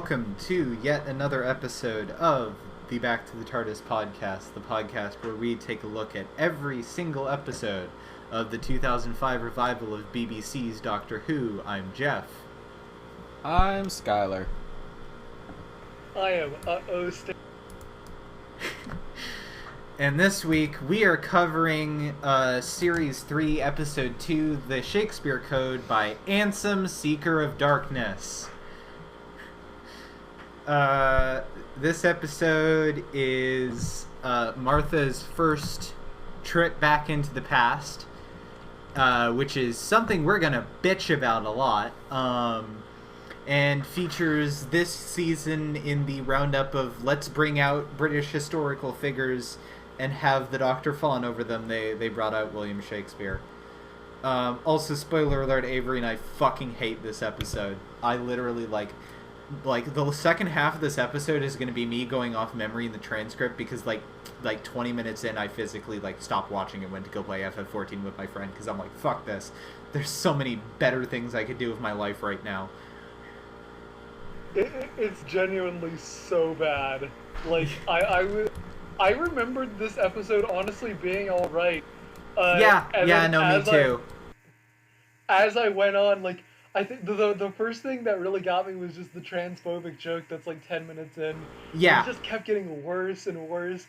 welcome to yet another episode of the Back to the TARDIS podcast, the podcast where we take a look at every single episode of the 2005 revival of BBC's Doctor Who. I'm Geoff. I'm Skylar. I am And this week we are covering Series 3, Episode 2, The Shakespeare Code by Ansem, Seeker of Darkness. This episode is Martha's first trip back into the past, which is something we're gonna bitch about a lot, and features this season in the roundup of let's bring out British historical figures and have the Doctor fawn over them. They brought out William Shakespeare. Also, spoiler alert, Avery and I fucking hate this episode. I literally like the second half of this episode is going to be me going off memory in the transcript because like 20 minutes in I physically stopped watching and went to go play FF14 with my friend because I'm like, fuck this. There's so many better things I could do with my life right now. It's genuinely so bad. I remembered this episode honestly being alright. Me too. As I went on, I think the first thing that really got me was just the transphobic joke that's 10 minutes in. Yeah. It just kept getting worse and worse.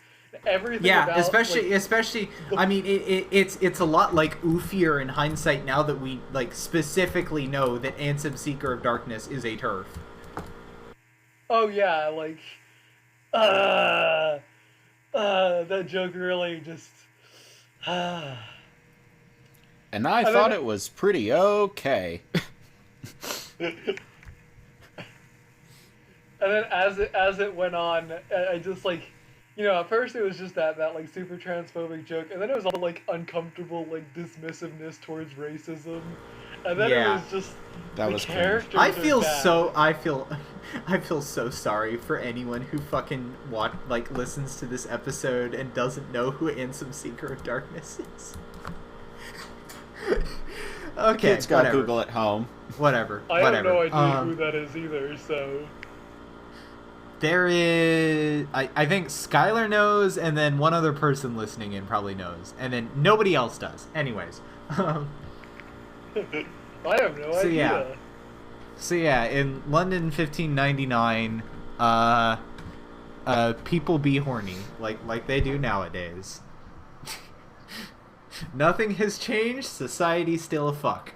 Everything about, especially I mean, it's a lot oofier in hindsight now that we specifically know that Ansem, Seeker of Darkness is a TERF. Oh yeah, that joke really just... And I thought it was pretty okay. And then as it went on, I just at first it was just that super transphobic joke, and then it was all uncomfortable dismissiveness towards racism, and then it was just that the was characters. I feel so sorry for anyone who fucking listens to this episode and doesn't know who Ansem, Seeker of Darkness is. Okay, kids got Google at home. Whatever. I have no idea who that is either, so... There is... I think Skylar knows, and then one other person listening in probably knows. And then nobody else does. Anyways. I have no idea. So yeah, in London 1599, people be horny, like they do nowadays. Nothing has changed. Society's still a fuck.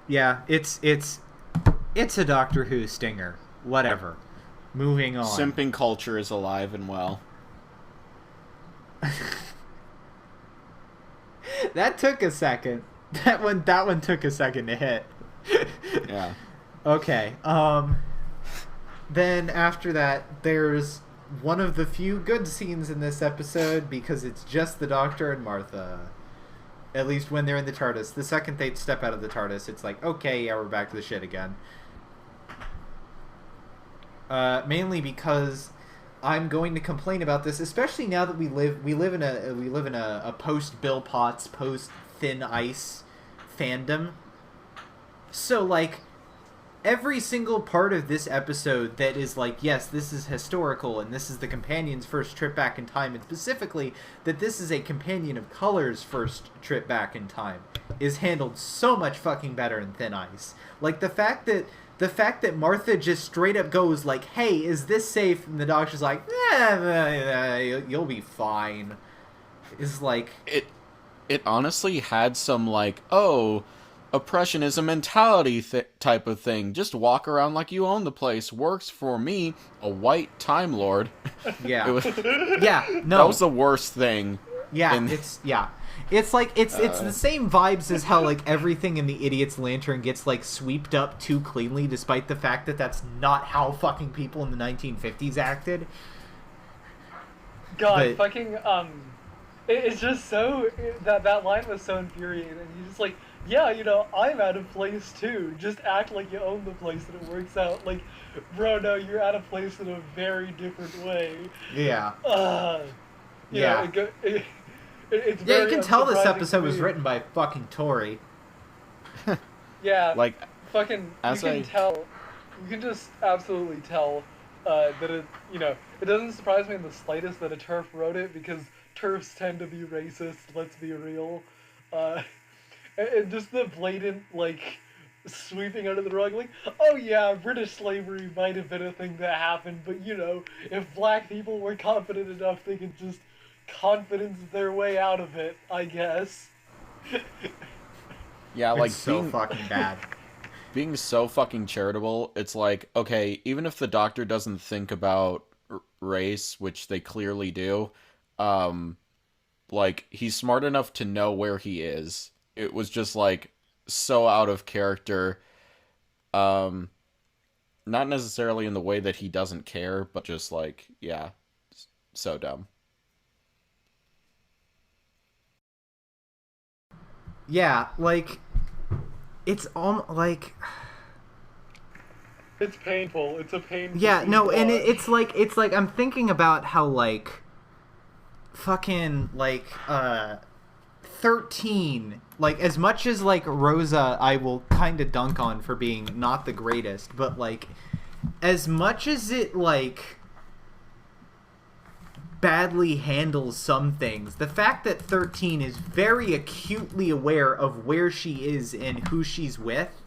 Yeah, it's a Doctor Who stinger. Whatever. Moving on. Simping culture is alive and well. That took a second. That one took a second to hit. Yeah. Okay. Then after that, there's one of the few good scenes in this episode because it's just the Doctor and Martha. At least when they're in the TARDIS. The second they step out of the TARDIS, it's okay, yeah, we're back to the shit again. Mainly because I'm going to complain about this, especially now that we live in a post Bill Potts, post Thin Ice fandom. So every single part of this episode that is yes, this is historical and this is the companion's first trip back in time, and specifically that this is a companion of color's first trip back in time, is handled so much fucking better in Thin Ice. The fact that Martha just straight up goes hey, is this safe? And the Doctor's you'll be fine. Is It honestly had some oppression is a mentality type of thing. Just walk around like you own the place. Works for me, a white Time Lord. Yeah. That was the worst thing. Yeah, it's the same vibes as how everything in the Idiot's Lantern gets sweeped up too cleanly, despite the fact that that's not how fucking people in the 1950s acted. God, fucking it's just so that line was so infuriating. He's just yeah, I'm out of place too. Just act like you own the place and it works out. Bro, no, you're out of place in a very different way. Yeah. It's yeah, you can tell this episode was written by fucking Tori. Yeah, Like, fucking, you can tell, you can just absolutely tell that it doesn't surprise me in the slightest that a TERF wrote it, because TERFs tend to be racist, let's be real. Uh, and just the blatant, like, sweeping under the rug, like, oh yeah, British slavery might have been a thing that happened, but if black people were confident enough, they could just confidence their way out of it, I guess. Yeah, like, it's so fucking bad. Being so fucking charitable, it's like, okay, even if the Doctor doesn't think about race, which they clearly do, like, he's smart enough to know where he is. It was just, like, so out of character. Not necessarily in the way that he doesn't care, but just, like, yeah, so dumb. Yeah, like, it's like... It's painful. It's a painful. Yeah, no, and it's like I'm thinking about how, like, fucking, like, 13, like, as much as, like, Rosa I will kind of dunk on for being not the greatest, but, like, as much as it, like, badly handles some things, the fact that 13 is very acutely aware of where she is and who she's with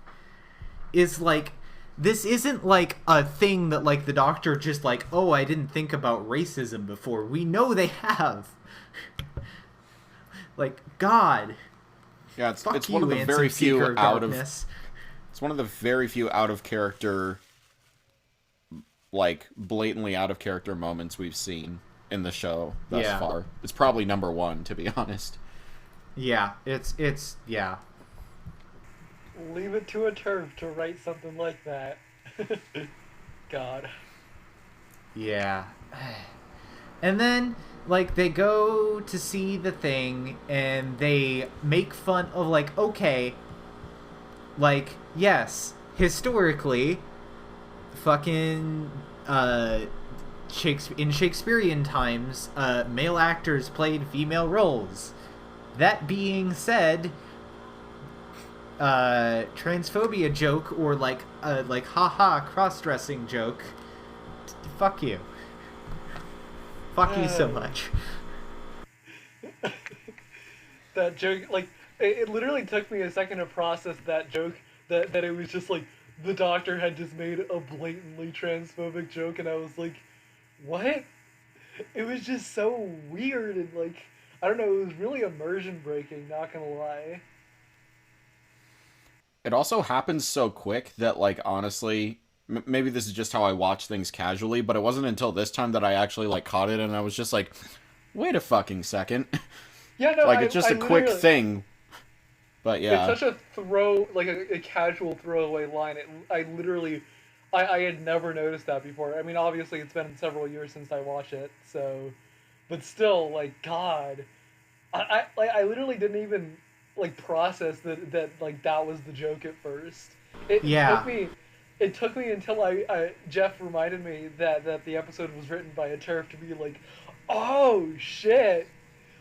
is, like, this isn't, like, a thing that, like, the Doctor just, like, oh, I didn't think about racism before. We know they have. Like, God. Yeah, it's one of the very few out of... It's one of the very few out of character, like, blatantly out of character moments we've seen in the show thus far. It's probably number one, to be honest. Yeah, it's yeah. Leave it to a TERF to write something like that. God. Yeah. And then, like, they go to see the thing, and they make fun of, like, okay, like, yes, historically, fucking, in Shakespearean times, male actors played female roles. That being said, transphobia joke, or like haha cross-dressing joke, fuck you. Fuck you so much. That joke, like, it literally took me a second to process that joke, that it was just like the Doctor had just made a blatantly transphobic joke, and I was like, what? It was just so weird, and, like, I don't know, it was really immersion breaking, not gonna lie. It also happens so quick that, like, honestly, maybe this is just how I watch things casually, but it wasn't until this time that I actually, like, caught it, and I was just like, wait a fucking second. Yeah, no, like, it's just a quick thing. But yeah. It's such a casual throwaway line. I had never noticed that before. I mean, obviously it's been several years since I watched it, so, but still, like, God, I literally didn't even, like, process that like that was the joke at first. It took me until Geoff reminded me that the episode was written by a TERF to be like, oh shit,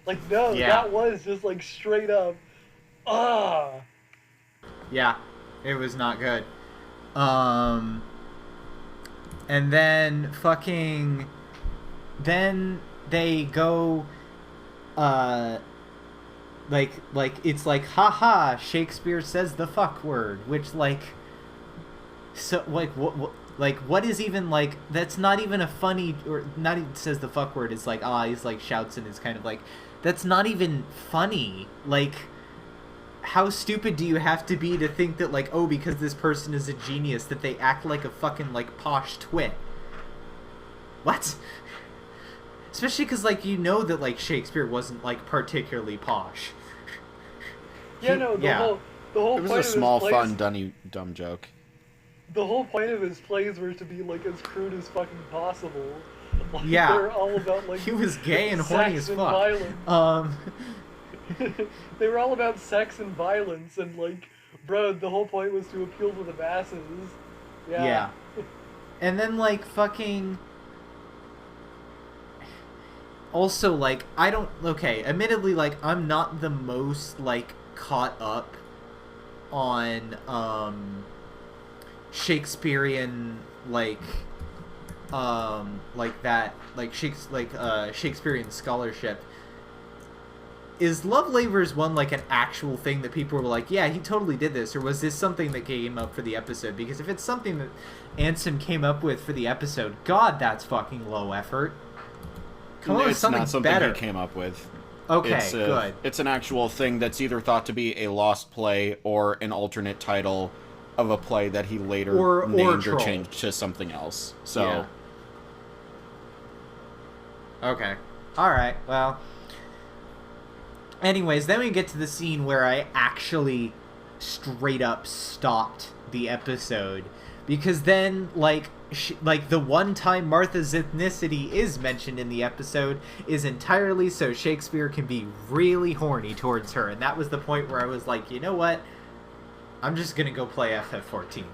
like, no, that was just, like, straight up, Yeah, it was not good. And then then they go, like, it's like, haha, Shakespeare says the fuck word, which, like, so, like, what is even, like, that's not even a funny, or not even says the fuck word, it's like, he's, like, shouts and is kind of like, that's not even funny. Like, how stupid do you have to be to think that, like, oh, because this person is a genius, that they act like a fucking, like, posh twit? What? Especially because, like, you know that, like, Shakespeare wasn't, like, particularly posh. Yeah, no, the whole it was point a small, of his fun, dumb joke. The whole point of his plays were to be, like, as crude as fucking possible. Like, yeah. They were all about, like, he was gay and horny as fuck. Violence. They were all about sex and violence, and, like, bro, the whole point was to appeal to the masses. Yeah. And then, like, fucking... Also, like, I don't... Okay, admittedly, like, I'm not the most, like, caught up on Shakespearean Shakespearean scholarship. Is Love Labor's one like an actual thing that people were like, yeah, he totally did this, or was this something that came up for the episode? Because if it's something that Ansem came up with for the episode, God, that's fucking low effort. Come on with something not something better. he came up with. Okay, good. It's an actual thing that's either thought to be a lost play or an alternate title of a play that he later named or changed to something else. So, yeah. Okay. All right. Well. Anyways, then we get to the scene where I actually straight up stopped the episode, because then like the one time Martha's ethnicity is mentioned in the episode is entirely so Shakespeare can be really horny towards her, and that was the point where I was like, you know what? I'm just gonna go play FF14.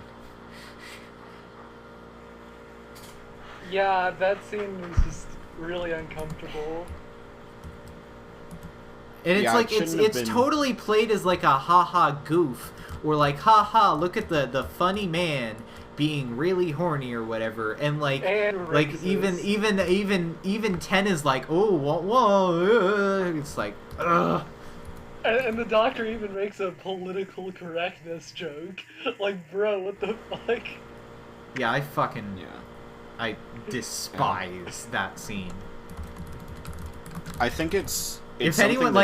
Yeah, that scene was just really uncomfortable. And it's like it's totally played as like a haha goof, or like haha look at the funny man being really horny or whatever, and like even 10 is like, oh whoa, it's like ugh. And the Doctor even makes a political correctness joke. Like, bro, what the fuck? Yeah, I despise that scene. I think if anyone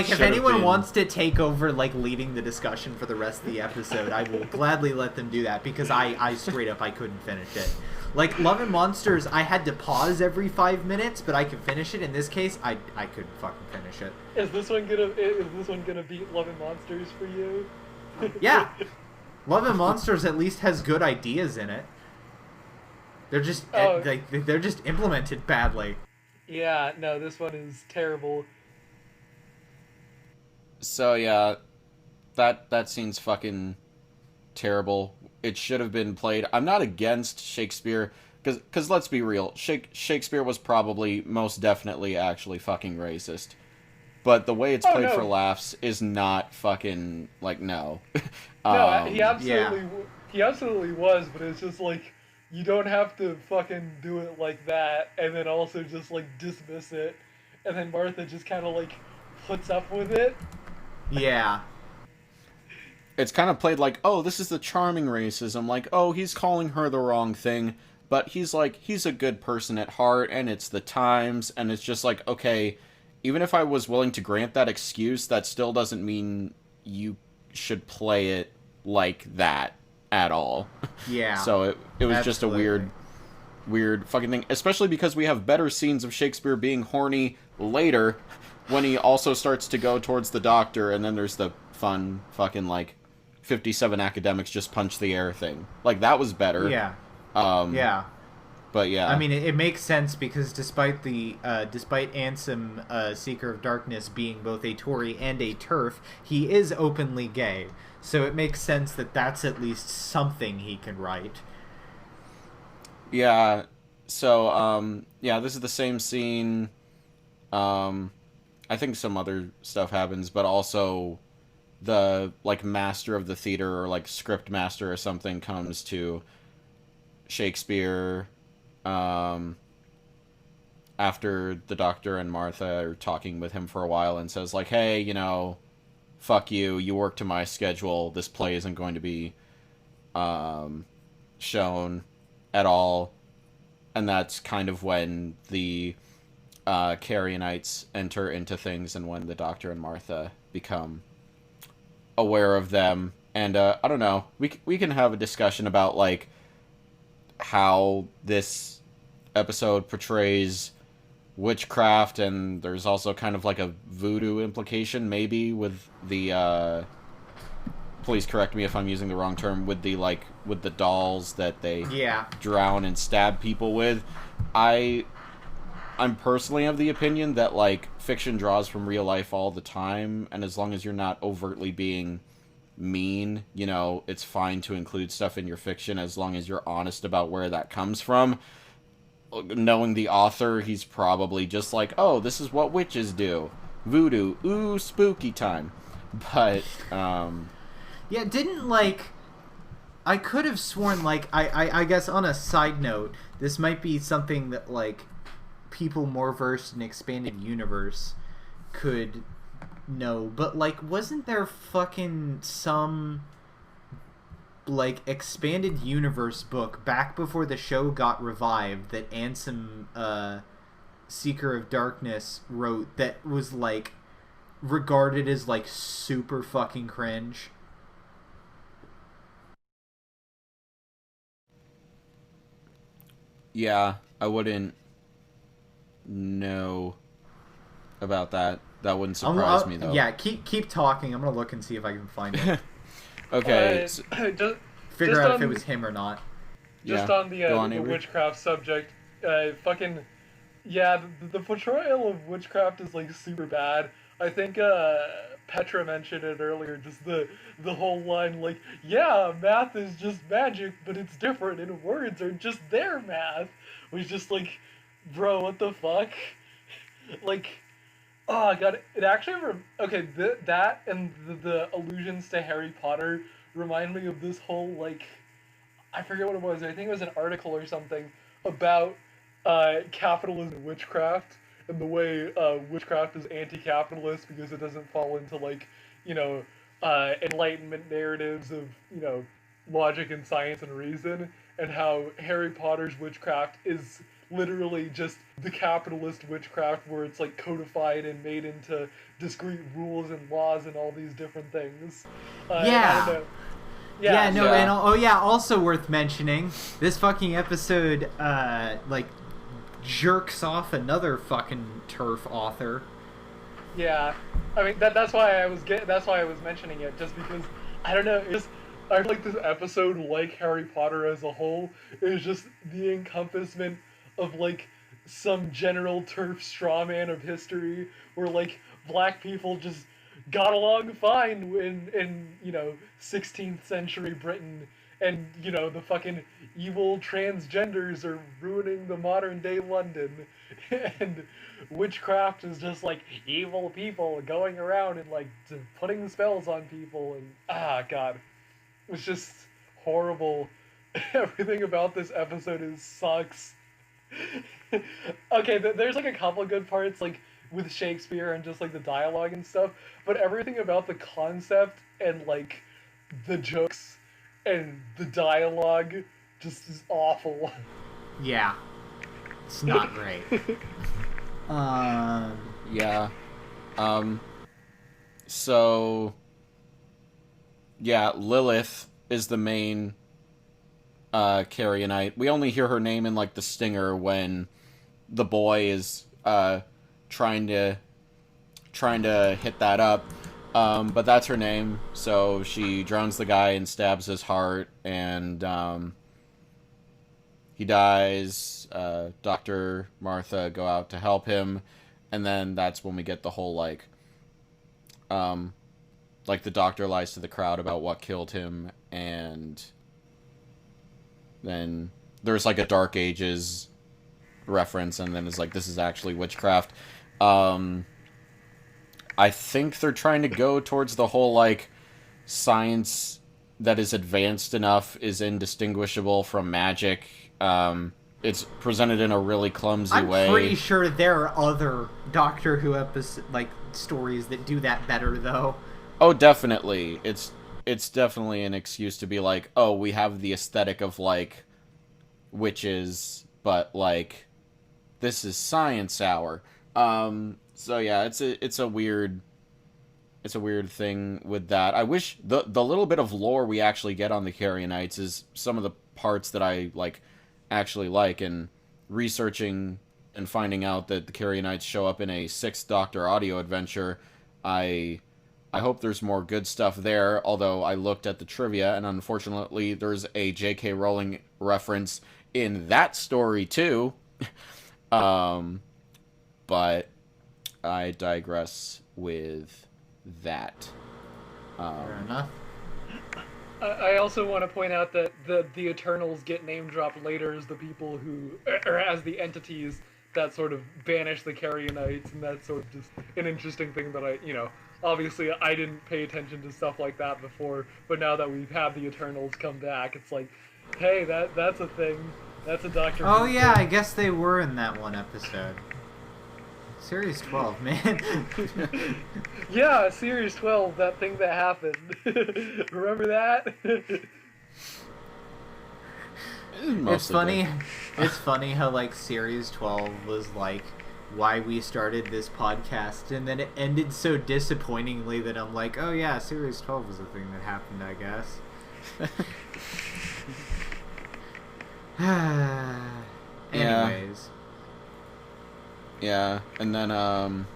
wants to take over like leading the discussion for the rest of the episode, I will gladly let them do that, because I straight up I couldn't finish it. Like Love and Monsters, I had to pause every 5 minutes, but I could finish it. In this case, I couldn't fucking finish it. Is this one gonna beat Love and Monsters for you? Yeah, Love and Monsters at least has good ideas in it. They're just they're just implemented badly. Yeah, no, this one is terrible. So yeah, that scene's fucking terrible. It should have been played. I'm not against Shakespeare, because let's be real, Shakespeare was probably most definitely actually fucking racist. But the way it's played for laughs is not fucking like no. No, he absolutely was, but it's just like, you don't have to fucking do it like that and then also just like dismiss it, and then Martha just kind of like puts up with it. Yeah. It's kind of played like, oh, this is the charming racism. Like, oh, he's calling her the wrong thing, but he's a good person at heart, and it's the times, and it's just like, okay, even if I was willing to grant that excuse, that still doesn't mean you should play it like that at all. Yeah. So it was just a weird fucking thing, especially because we have better scenes of Shakespeare being horny later, when he also starts to go towards the Doctor, and then there's the fun fucking like 57 academics just punch the air thing. Like, that was better. Yeah. Yeah. But yeah. I mean, it makes sense, because despite Ansem, Seeker of Darkness, being both a Tory and a TERF, he is openly gay. So it makes sense that that's at least something he can write. Yeah. So, yeah, this is the same scene. I think some other stuff happens, but also the, like, master of the theater, or, like, script master or something, comes to Shakespeare, after the Doctor and Martha are talking with him for a while, and says, like, hey, you know, fuck you, you work to my schedule, this play isn't going to be, shown at all. And that's kind of when the Carrionites enter into things, and when the Doctor and Martha become aware of them. And I don't know, we can have a discussion about like how this episode portrays witchcraft, and there's also kind of like a voodoo implication maybe with the please correct me if I'm using the wrong term, with the dolls that they drown and stab people with. I'm personally of the opinion that, like, fiction draws from real life all the time, and as long as you're not overtly being mean, you know, it's fine to include stuff in your fiction as long as you're honest about where that comes from. Knowing the author, he's probably just like, oh, this is what witches do. Voodoo. Ooh, spooky time. But, Yeah, didn't like... I could have sworn, like, I guess on a side note, this might be something that, like, people more versed in expanded universe could know, but, like, wasn't there fucking some, like, expanded universe book back before the show got revived that Ansem, Seeker of Darkness wrote that was, like, regarded as, like, super fucking cringe? Yeah, I wouldn't know about that. That wouldn't surprise me, though. Yeah, keep talking. I'm gonna look and see if I can find it. Okay. Figure out if it was him or not. Just Yeah, on the, go on, the Avery. witchcraft subject, fucking... Yeah, the portrayal of witchcraft is, like, super bad. I think, Petra mentioned it earlier, just the whole line, like, yeah, math is just magic, but it's different, and words are just their math. Was just like, bro, what the fuck? Like, oh god, it actually, okay, that and the allusions to Harry Potter remind me of this whole, like, I forget what it was. I think it was an article or something about capitalism and witchcraft and the way witchcraft is anti-capitalist because it doesn't fall into like Enlightenment narratives of logic and science and reason, and how Harry Potter's witchcraft is literally just the capitalist witchcraft where it's like codified and made into discrete rules and laws and all these different things. Yeah. I don't know. Yeah, no, Yeah. and also worth mentioning, this fucking episode, like, jerks off another fucking TERF author. Yeah, I mean that's why I was mentioning it, just because I don't know. I feel like this episode, like Harry Potter as a whole, is just the encompassment of like some general TERF straw man of history, where like black people just got along fine in 16th century Britain, and the fucking evil transgenders are ruining the modern day London, and witchcraft is just like evil people going around and like putting spells on people, and god, it's just horrible. Everything about this episode sucks. Okay, there's like a couple of good parts, like with Shakespeare and just like the dialogue and stuff, but everything about the concept and like the jokes and the dialogue just is awful. Yeah. It's not great. Yeah. So yeah, Lilith is the main Carrionite. We only hear her name in like the stinger when the boy is trying to hit that up. But that's her name. So she drowns the guy and stabs his heart, and he dies. Dr. Martha go out to help him, and then that's when we get the whole like the doctor lies to the crowd about what killed him, and then there's like a Dark Ages reference, and then it's like, this is actually witchcraft. I think they're trying to go towards the whole like science that is advanced enough is indistinguishable from magic. It's presented in a really clumsy way. I'm pretty sure there are other Doctor Who stories that do that better, though. Oh, definitely. It's definitely an excuse to be like, oh, we have the aesthetic of like witches, but like this is science hour. So yeah, it's a weird thing with that. I wish the little bit of lore we actually get on the Carrionites is some of the parts that I actually like, and researching and finding out that the Carrionites show up in a Sixth Doctor audio adventure. I hope there's more good stuff there, although I looked at the trivia, and unfortunately there's a J.K. Rowling reference in that story too. But I digress with that. Fair enough. I also want to point out that the Eternals get name dropped later as the people who, or as the entities that sort of banish the Carrionites, and that's sort of just an interesting thing that obviously I didn't pay attention to stuff like that before, but now that we've had the Eternals come back, it's like, hey, that's a thing. That's a Doctor Who Oh yeah, thing. I guess they were in that one episode. Series 12, man. Yeah, Series 12, that thing that happened. Remember that? It's funny. It's funny how like Series 12 was like why we started this podcast, and then it ended so disappointingly that I'm like, oh yeah, Series 12 was a thing that happened, I guess. Anyways. Yeah, and then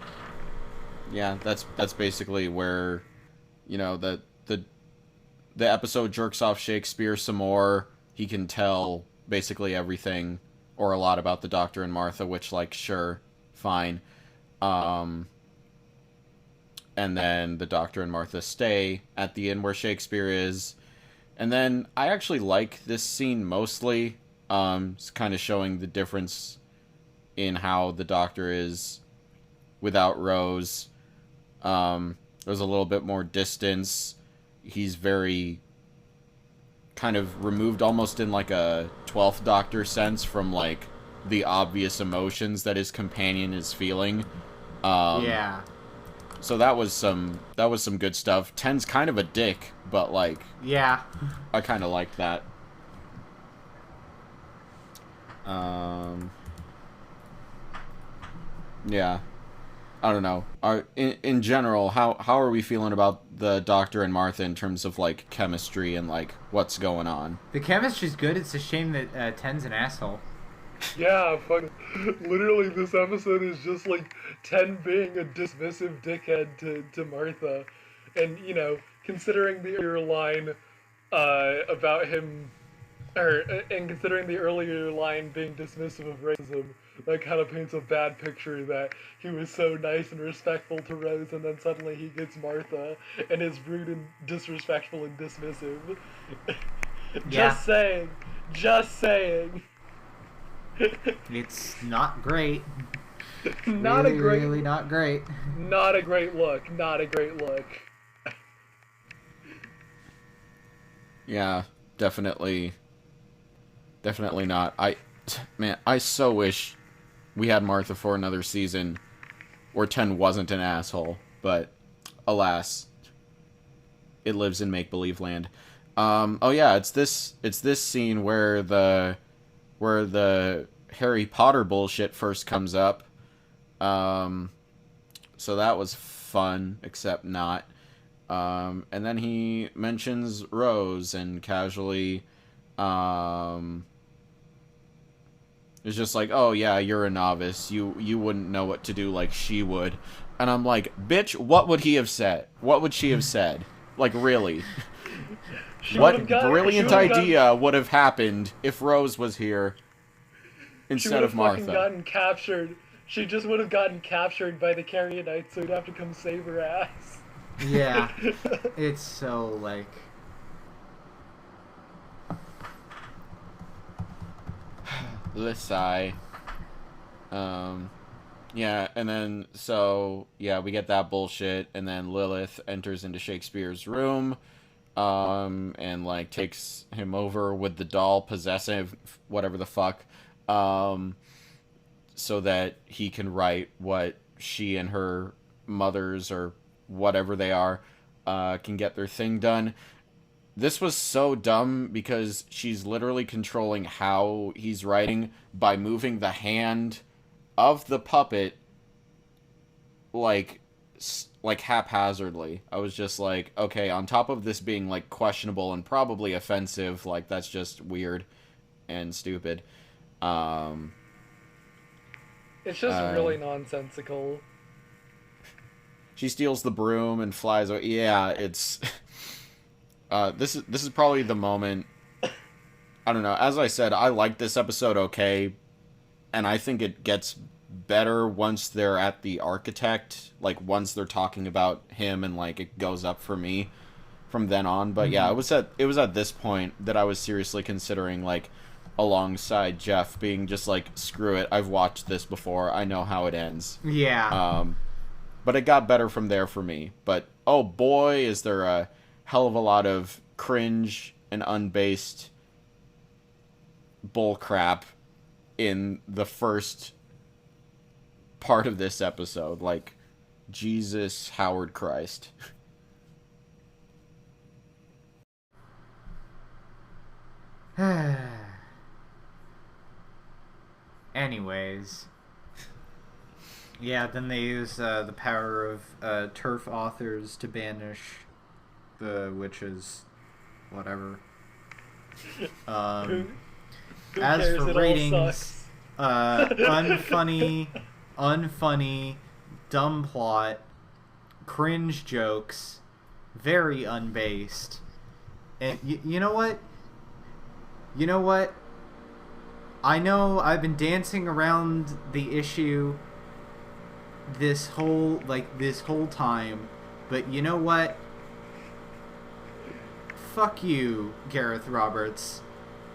yeah, that's basically where, the episode jerks off Shakespeare some more. He can tell basically everything or a lot about the Doctor and Martha, which, like, sure, fine. And then the Doctor and Martha stay at the inn where Shakespeare is. And then I actually like this scene mostly. It's kind of showing the difference in how the Doctor is without Rose. There's a little bit more distance. He's very kind of removed almost in like a 12th Doctor sense from like the obvious emotions that his companion is feeling. Yeah. So that was some good stuff. Ten's kind of a dick, but like, yeah, I kind of liked that. Yeah. I don't know. In general, how are we feeling about the Doctor and Martha in terms of like chemistry and like what's going on? the chemistry's good. It's a shame that Ten's an asshole. Yeah, literally this episode is just like Ten being a dismissive dickhead to Martha. And, considering the earlier line about him, and considering the earlier line being dismissive of racism, that kind of paints a bad picture that he was so nice and respectful to Rose, and then suddenly he gets Martha and is rude and disrespectful and dismissive. Yeah. Just saying. It's not great. Not really, a great, really not great. Not a great look. Not a great look. Yeah, definitely not. I so wish we had Martha for another season where Ten wasn't an asshole, but alas, it lives in make-believe land. Oh yeah, it's this scene where the Harry Potter bullshit first comes up. So that was fun, except not. And then he mentions Rose and casually, it's just like, oh yeah, you're a novice. You wouldn't know what to do like she would. And I'm like, bitch, what would he have said? What would she have said? Like, really? What brilliant idea would have happened if Rose was here instead of Martha? She would have fucking gotten captured. She just would have gotten captured by the Carrionites, so he'd have to come save her ass. Yeah. It's so, like... Let's sigh. Yeah, and then, so, yeah, we get that bullshit, and then Lilith enters into Shakespeare's room, and, like, takes him over with the doll, possessive, whatever the fuck, so that he can write what she and her mothers, or whatever they are, can get their thing done. This was so dumb because she's literally controlling how he's writing by moving the hand of the puppet like haphazardly. I was just like, okay, on top of this being like questionable and probably offensive, like that's just weird and stupid. It's just really nonsensical. She steals the broom and flies away. Yeah, it's this is probably the moment. I don't know. As I said, I like this episode okay, and I think it gets better once they're at the architect, like once they're talking about him, and like it goes up for me from then on. But yeah, it was at this point that I was seriously considering like, alongside Geoff being just like, screw it, I've watched this before, I know how it ends. Yeah. But it got better from there for me. But oh boy, is there a hell of a lot of cringe and unbased bullcrap in the first part of this episode. Like, Jesus Howard Christ. Anyways. Yeah, then they use the power of turf authors to banish the witches. Whatever. Who As cares? for It all ratings, sucks. unfunny, dumb plot, cringe jokes, very unbased. And you know what? You know what? I know I've been dancing around the issue this whole time, but you know what? Fuck you, Gareth Roberts.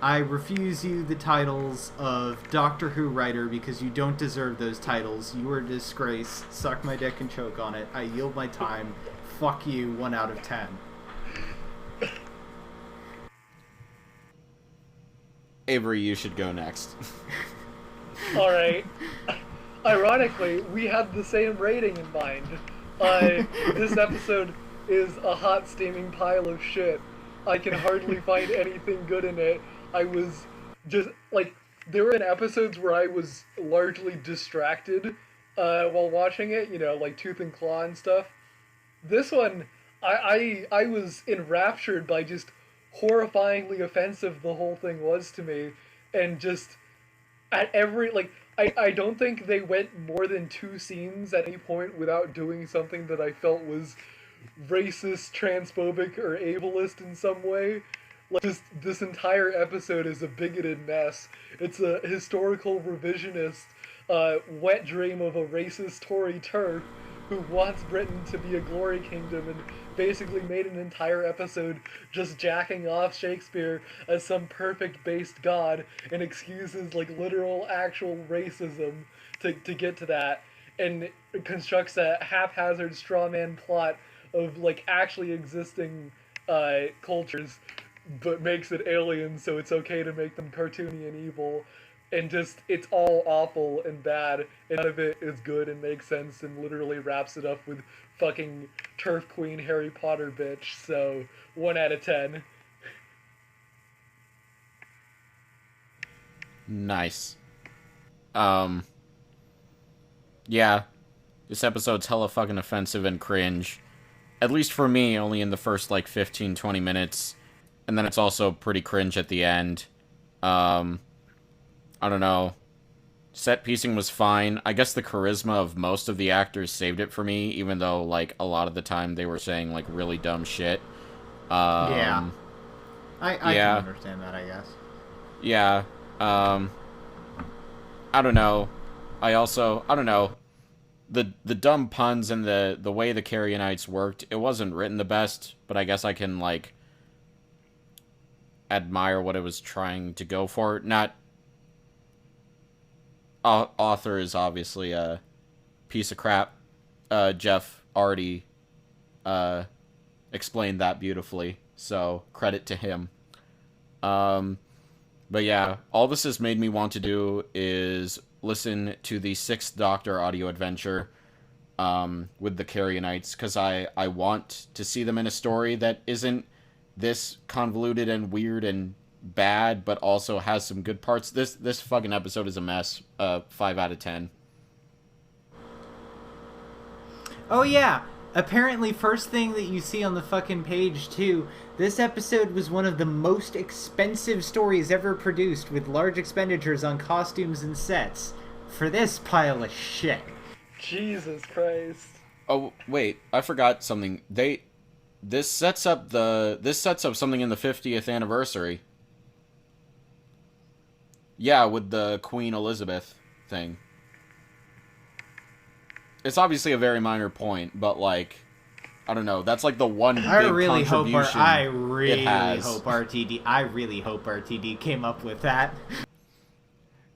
I refuse you the titles of Doctor Who writer because you don't deserve those titles. You are a disgrace. Suck my dick and choke on it. I yield my time. Fuck you, 1 out of 10. Avery, you should go next. Alright. Ironically, we had the same rating in mind. This episode is a hot, steaming pile of shit. I can hardly find anything good in it. I was just, like, there were episodes where I was largely distracted while watching it, you know, like Tooth and Claw and stuff. This one, I was enraptured by just horrifyingly offensive the whole thing was to me, and just at every, like, I don't think they went more than 2 scenes at any point without doing something that I felt was racist, transphobic, or ableist in some way. Like, just this entire episode is a bigoted mess. It's a historical revisionist, wet dream of a racist Tory turf who wants Britain to be a glory kingdom and basically made an entire episode just jacking off Shakespeare as some perfect based god and excuses like literal actual racism to get to that, and constructs a haphazard straw man plot of like actually existing cultures, but makes it alien so it's okay to make them cartoony and evil. And just, it's all awful and bad, and none of it is good and makes sense, and literally wraps it up with fucking Turf Queen Harry Potter bitch, so 1 out of 10. Nice. Yeah, this episode's hella fucking offensive and cringe. At least for me, only in the first, like, 15-20 minutes. And then it's also pretty cringe at the end. I don't know. Set piecing was fine. I guess the charisma of most of the actors saved it for me, even though, like, a lot of the time they were saying, like, really dumb shit. Yeah. I yeah. can understand that, I guess. Yeah. I don't know. I don't know. The dumb puns and the way the Carrionites worked, it wasn't written the best, but I guess I can, like, admire what it was trying to go for. Not... author is obviously a piece of crap. Geoff already explained that beautifully, so credit to him. But yeah, all this has made me want to do is listen to the 6th Doctor audio adventure with the Carrionites, because I want to see them in a story that isn't this convoluted and weird and bad, but also has some good parts. This fucking episode is a mess. 5 out of 10. Oh yeah, apparently first thing that you see on the fucking page too, this episode was one of the most expensive stories ever produced, with large expenditures on costumes and sets. For this pile of shit. Jesus Christ. Oh wait, I forgot something. This sets up something in the 50th anniversary. Yeah, with the Queen Elizabeth thing. It's obviously a very minor point, but, like, I don't know. That's like the one big I really hope contribution it has. I really hope RTD came up with that.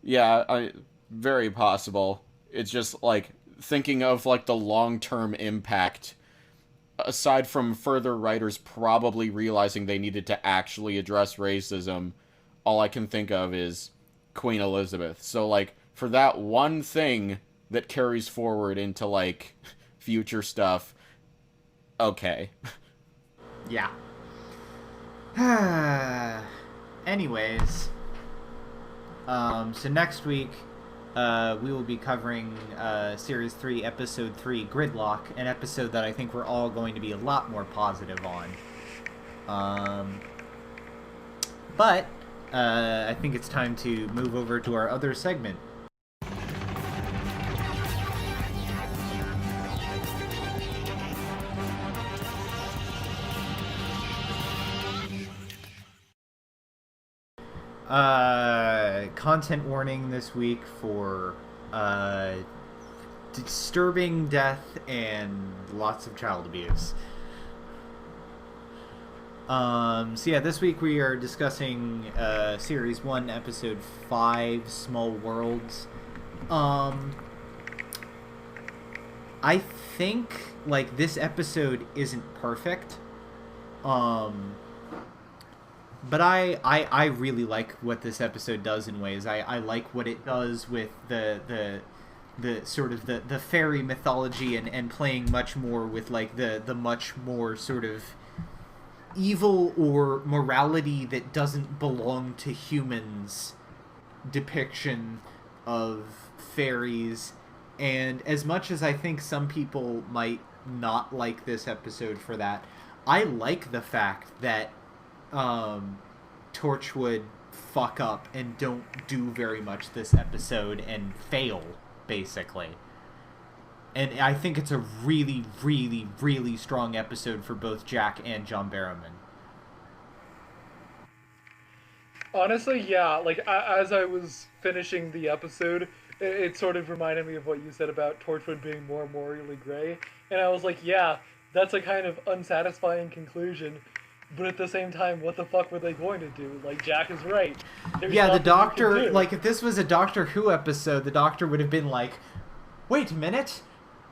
Yeah, very possible. It's just like thinking of like the long-term impact. Aside from further writers probably realizing they needed to actually address racism, all I can think of is Queen Elizabeth. So like for that one thing that carries forward into like future stuff, okay. Yeah. Anyways, so next week, we will be covering Series 3, Episode 3, Gridlock, an episode that I think we're all going to be a lot more positive on. But I think it's time to move over to our other segment. Content warning this week for disturbing death and lots of child abuse. So yeah, this week we are discussing Series 1, Episode 5, Small Worlds. I think, like, this episode isn't perfect. But I really like what this episode does in ways. I like what it does with the sort of the fairy mythology and playing much more with like the much more sort of evil or morality that doesn't belong to humans depiction of fairies. And as much as I think some people might not like this episode for that, I like the fact that Torchwood fuck up and don't do very much this episode and fail, basically. And I think it's a really, really, really strong episode for both Jack and John Barrowman. Honestly, yeah. Like, as I was finishing the episode, it sort of reminded me of what you said about Torchwood being more morally gray. And I was like, yeah, that's a kind of unsatisfying conclusion. But at the same time, what the fuck were they going to do? Like, Jack is right. Yeah, the Doctor, like, if this was a Doctor Who episode, the Doctor would have been like, wait a minute,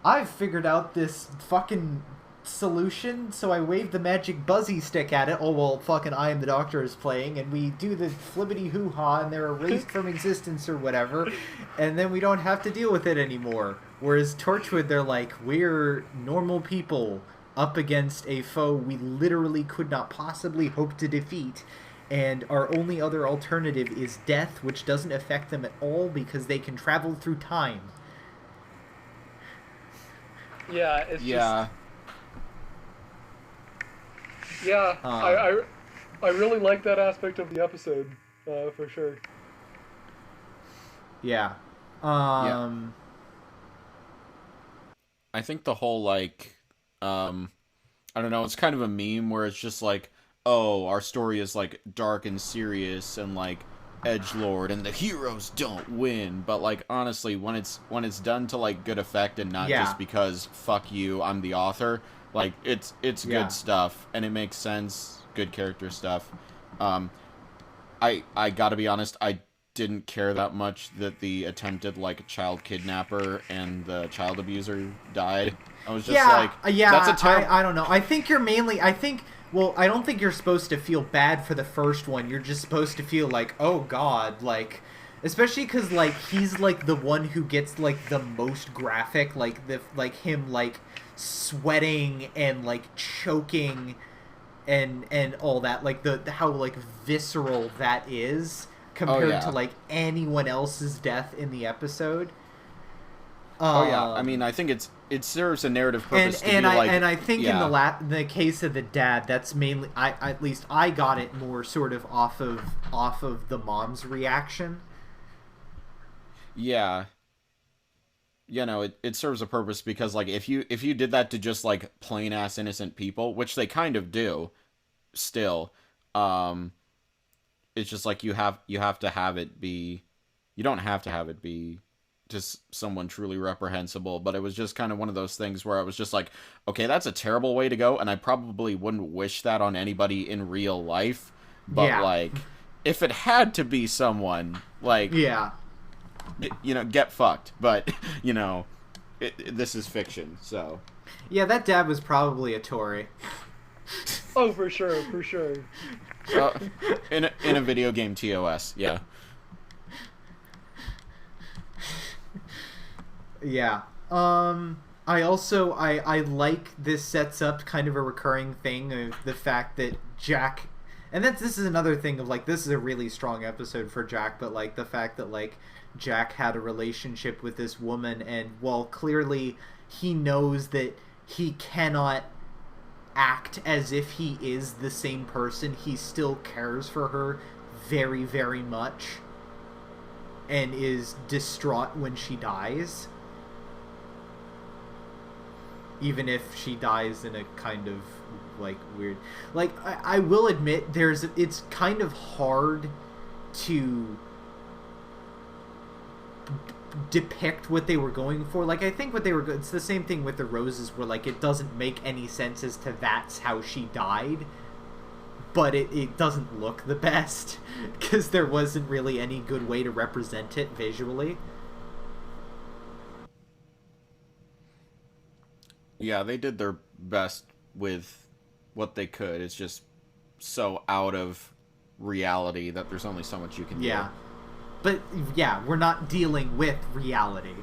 I've figured out this fucking solution, so I wave the magic buzzy stick at it. Oh, well, fucking I Am the Doctor is playing, and we do the flibbity hoo-ha, and they're erased from existence or whatever, and then we don't have to deal with it anymore. Whereas Torchwood, they're like, we're normal people up against a foe we literally could not possibly hope to defeat, and our only other alternative is death, which doesn't affect them at all because they can travel through time. Yeah, it's Yeah. just... Yeah, I really like that aspect of the episode, for sure. Yeah. Yeah. I think the whole, like, I don't know, it's kind of a meme where it's just like, oh, our story is, like, dark and serious and, like, edgelord and the heroes don't win. But, like, honestly, when it's done to, like, good effect and not just because, fuck you, I'm the author, like, it's good stuff, and it makes sense, good character stuff. I gotta be honest, I didn't care that much that the attempted, like, child kidnapper and the child abuser died. I was just that's a terrible... I don't know. I think you're mainly... I don't think you're supposed to feel bad for the first one. You're just supposed to feel like, oh god, like... Especially because, like, he's, like, the one who gets, like, the most graphic, like, him, like, sweating and, like, choking and all that. Like, how, like, visceral that is compared to, like, anyone else's death in the episode. I mean, I think it serves a narrative purpose and I think in the case of the dad, that's mainly at least I got it more sort of off of the mom's reaction. Yeah. You know, it serves a purpose because, like, if you did that to just, like, plain ass innocent people, which they kind of do still, it's just like you have to have it be, you don't have to have it be someone truly reprehensible, but it was just kind of one of those things where I was just like, okay, that's a terrible way to go, and I probably wouldn't wish that on anybody in real life, but Yeah. like, if it had to be someone, like, Yeah. you know, get fucked, but, you know, this is fiction, so. Yeah, that dad was probably a Tory. Oh, for sure, for sure. In a video game TOS, yeah. Yeah. I also I like this sets up kind of a recurring thing of the fact that Jack, and this is another thing of like, this is a really strong episode for Jack, but like the fact that like Jack had a relationship with this woman, and while clearly he knows that he cannot act as if he is the same person, he still cares for her very, very much and is distraught when she dies. Even if she dies in a kind of like weird, like I will admit it's kind of hard to depict what they were going for. Like, I think what they were, it's the same thing with the roses, where like it doesn't make any sense as to that's how she died, but it doesn't look the best because there wasn't really any good way to represent it visually. Yeah, they did their best with what they could. It's just so out of reality that there's only so much you can do. Yeah. But, yeah, we're not dealing with reality.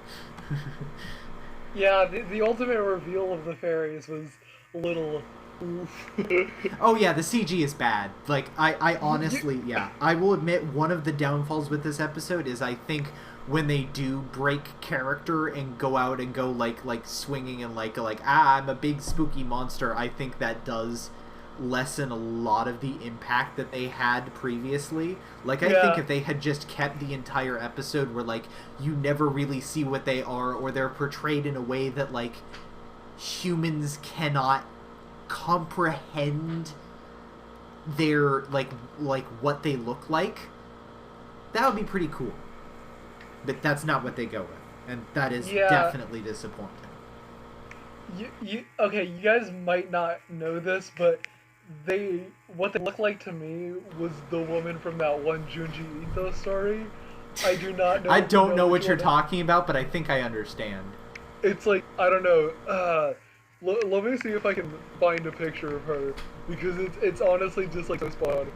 Yeah, the ultimate reveal of the fairies was a little... oof. Oh, yeah, the CG is bad. Like, I honestly, yeah. I will admit one of the downfalls with this episode is I think when they do break character and go out and go, like swinging and like, I'm a big spooky monster, I think that does lessen a lot of the impact that they had previously. Like, I think if they had just kept the entire episode where, like, you never really see what they are, or they're portrayed in a way that, like, humans cannot comprehend their, like what they look like, that would be pretty cool. But that's not what they go with, and that is definitely disappointing. Okay, you guys might not know this, but what they look like to me was the woman from that one Junji Ito story. I do not know. I don't know what you're talking about, but I think I understand. It's like, I don't know. Let me see if I can find a picture of her, because it's honestly just like so spot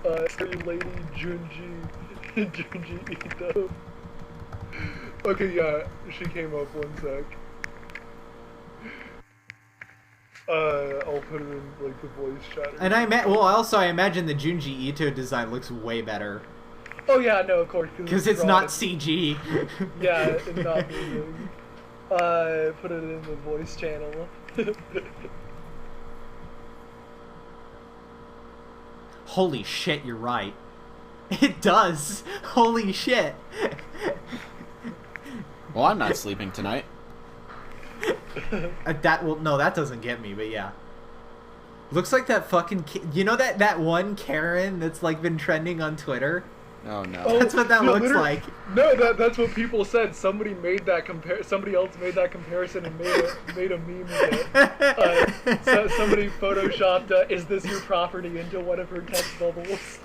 on. Scary Lady Junji Ito. Okay, yeah, she came up, one sec. I'll put it in like the voice chat. And I imagine the Junji Ito design looks way better. Oh yeah, no, of course. Because it's not CG. Yeah, it's not moving. Put it in the voice channel. Holy shit, you're right. It does. Holy shit. Well, I'm not sleeping tonight. That doesn't get me, but yeah. Looks like that fucking you know that one Karen that's like been trending on Twitter? Oh no. That's what that looks like. No, that's what people said. Somebody made that somebody else made that comparison and made a meme of it. So somebody photoshopped is this your property into one of her text bubbles.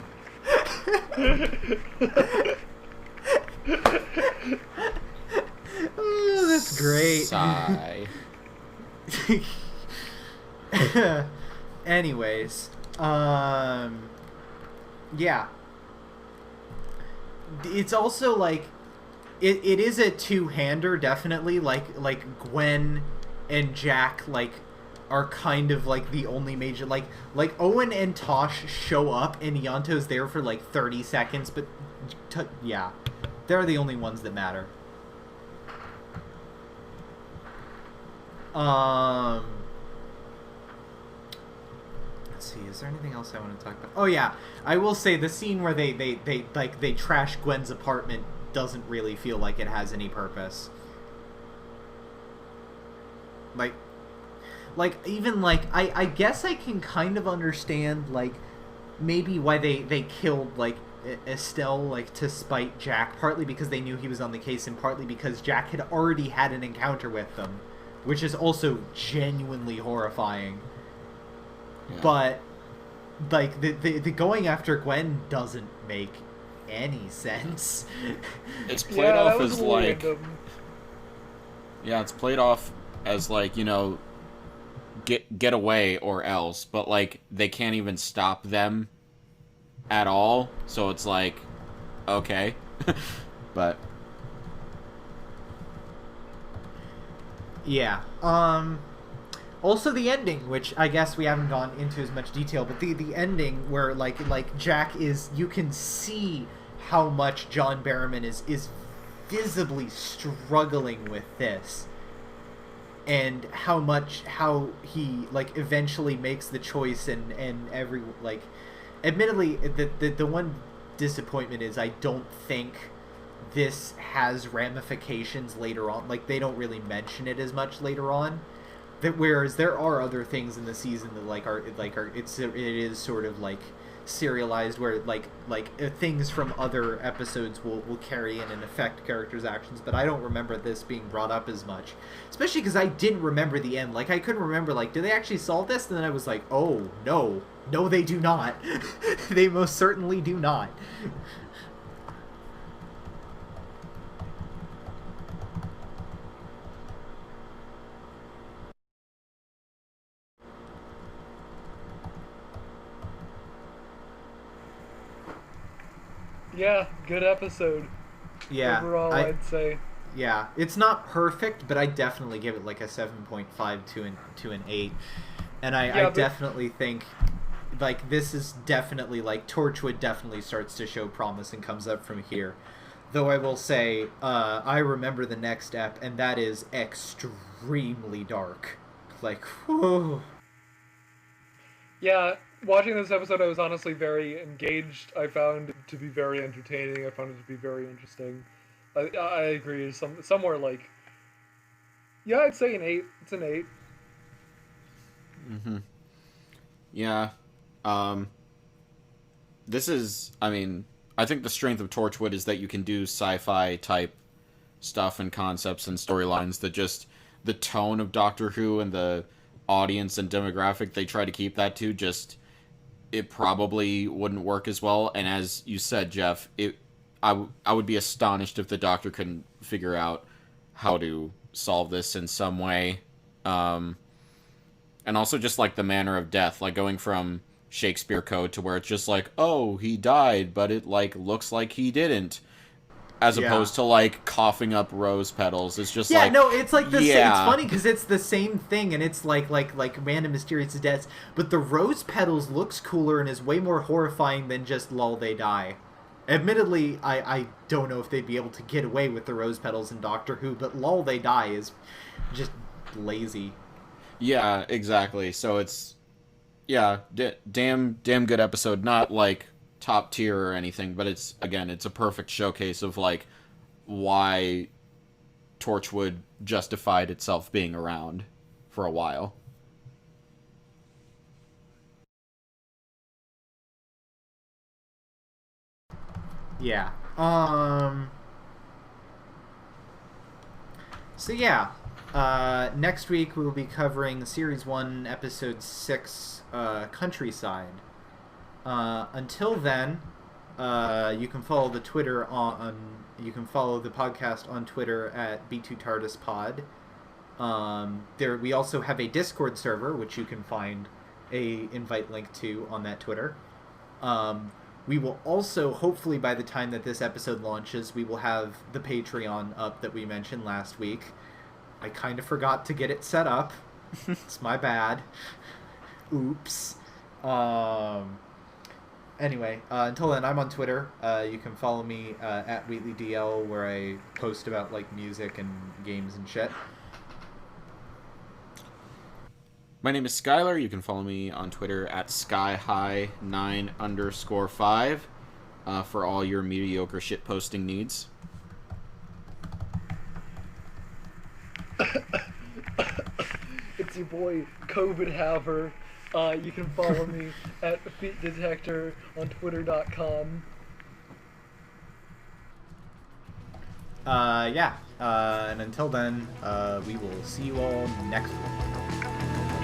Oh, that's great. Sigh. Anyways, yeah. It's also like it is a two-hander, definitely. Like Gwen and Jack like are kind of like the only major like Owen and Tosh show up and Ianto's there for like 30 seconds, but yeah, they're the only ones that matter. Let's see, is there anything else I want to talk about? Oh yeah, I will say the scene where they trash Gwen's apartment doesn't really feel like it has any purpose. Like even like I guess I can kind of understand like maybe why they killed like Estelle, like, to spite Jack, partly because they knew he was on the case and partly because Jack had already had an encounter with them, which is also genuinely horrifying. Yeah. But, like, the going after Gwen doesn't make any sense. It's played off as, like... Yeah, it's played off as, like, you know, get away or else, but, like, they can't even stop them at all, so it's like, okay. But yeah. Also the ending, which I guess we haven't gone into as much detail, but the ending where like Jack is, you can see how much John Barrowman is visibly struggling with this, and how he, like, eventually makes the choice, and every, like, admittedly, the one disappointment is I don't think this has ramifications later on. Like, they don't really mention it as much later on. Whereas there are other things in the season that it is sort of like serialized, where like things from other episodes will carry in and affect characters' actions. But I don't remember this being brought up as much, especially because I didn't remember the end. Like, I couldn't remember, like, do they actually solve this? And then I was like, oh no, they do not. They most certainly do not. Yeah, good episode. Yeah. Overall, I'd say. Yeah, it's not perfect, but I definitely give it like a 7.5 to an 8. And I definitely think, like, this is definitely, like, Torchwood definitely starts to show promise and comes up from here. Though I will say, I remember the next ep, and that is extremely dark. Like, whew. Yeah, watching this episode, I was honestly very engaged. I found it to be very entertaining. I found it to be very interesting. I agree. Somewhere like, yeah, I'd say an 8. It's an 8. Mm-hmm. Yeah. This is, I mean, I think the strength of Torchwood is that you can do sci-fi type stuff and concepts and storylines that just, the tone of Doctor Who and the audience and demographic they try to keep that to, just, it probably wouldn't work as well. And as you said, Geoff, I would be astonished if the Doctor couldn't figure out how to solve this in some way. And also just, like, the manner of death, like, going from Shakespeare code to where it's just like, oh, he died, but it, like, looks like he didn't. As opposed to, like, coughing up rose petals. It's just like... Yeah, no, it's like the same... It's funny because it's the same thing, and it's like random mysterious deaths, but the rose petals looks cooler and is way more horrifying than just lol, they die. Admittedly, I don't know if they'd be able to get away with the rose petals in Doctor Who, but lol, they die is just lazy. Yeah, exactly. So it's... Yeah, damn good episode. Not, like, top tier or anything, but it's, again, it's a perfect showcase of, like, why Torchwood justified itself being around for a while. Yeah. So yeah, next week we will be covering Series 1, Episode 6, Countryside. Until then, you can follow the Twitter you can follow the podcast on Twitter at B2TARDISPod. We also have a Discord server, which you can find a invite link to on that Twitter. We will also, hopefully by the time that this episode launches, we will have the Patreon up that we mentioned last week. I kind of forgot to get it set up. It's my bad. Oops. Anyway, until then, I'm on Twitter. You can follow me at WheatleyDL, where I post about, like, music and games and shit. My name is Skylar. You can follow me on Twitter at skyhigh9_5 for all your mediocre shit posting needs. It's your boy, COVID Haver. You can follow me at Feet Detector on Twitter.com. And until then, we will see you all next week.